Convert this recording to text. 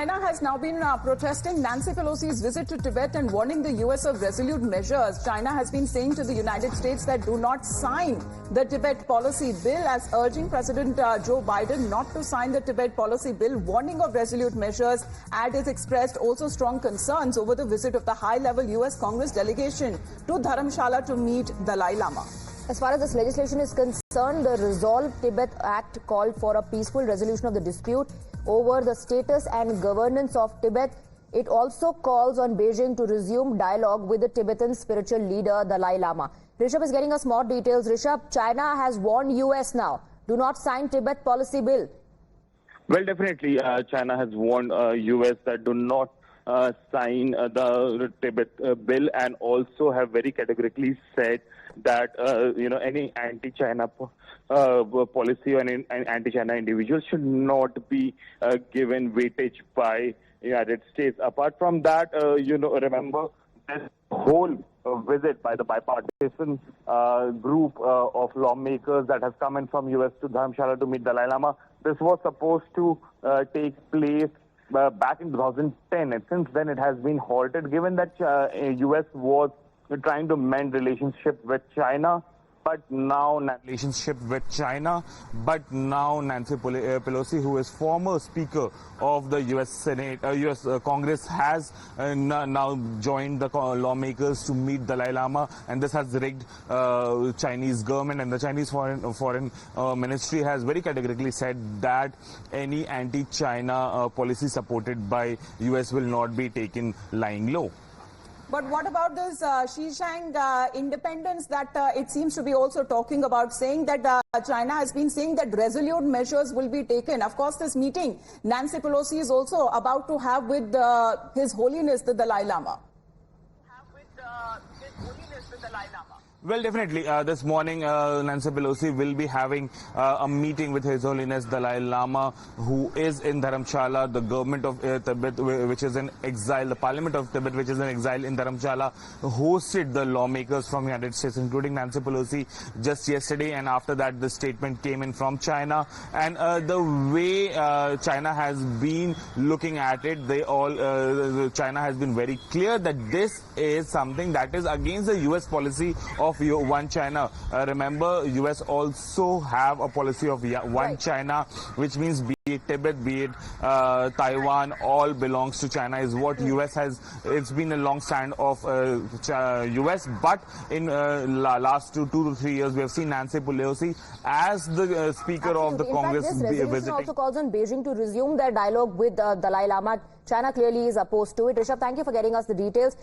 China has now been protesting Nancy Pelosi's visit to Tibet and warning the US of resolute measures. China has been saying to the United States that do not sign the Tibet policy bill, as urging President Joe Biden not to sign the Tibet policy bill, warning of resolute measures, and has expressed also strong concerns over the visit of the high-level US Congress delegation to Dharamshala to meet Dalai Lama. As far as this legislation is concerned, the Resolve Tibet Act called for a peaceful resolution of the dispute over the status and governance of Tibet. It also calls on Beijing to resume dialogue with the Tibetan spiritual leader Dalai Lama. Rishabh is getting us more details. Rishabh, China has warned US now, do not sign Tibet policy bill. Well, definitely, China has warned US that do not sign the Tibet bill, and also have very categorically said that any anti-China policy or any anti-China individuals should not be given weightage by United States. Apart from that, remember this whole visit by the bipartisan group of lawmakers that has come in from US to Dharamshala to meet Dalai Lama. This was supposed to take place back in 2010, and since then it has been halted, given that US was trying to mend relationship with China. But now Nancy Pelosi, who is former Speaker of the U.S. Senate, U.S. Congress, has now joined the lawmakers to meet Dalai Lama, and this has rigged Chinese government, and the Chinese foreign ministry has very categorically said that any anti-China policy supported by U.S. will not be taken lying low. But what about this Xinjiang independence that it seems to be also talking about, saying that China has been saying that resolute measures will be taken? Of course, this meeting Nancy Pelosi is also about to have with His Holiness the Dalai Lama. Well, definitely. This morning, Nancy Pelosi will be having a meeting with His Holiness Dalai Lama, who is in Dharamshala. The government of Tibet, which is in exile, the Parliament of Tibet, which is in exile in Dharamshala, hosted the lawmakers from the United States, including Nancy Pelosi, just yesterday. And after that, the statement came in from China. And the way China has been looking at it, China has been very clear that this is something that is against the U.S. policy of One China. Remember, US also have a policy of One China, which means be it Tibet, be it Taiwan, all belongs to China, is what US has. It's been a long stand of US, but in last two to 3 years, we have seen Nancy Pelosi as the Speaker of the Congress visiting. This also calls on Beijing to resume their dialogue with Dalai Lama. China clearly is opposed to it. Rishabh, thank you for getting us the details.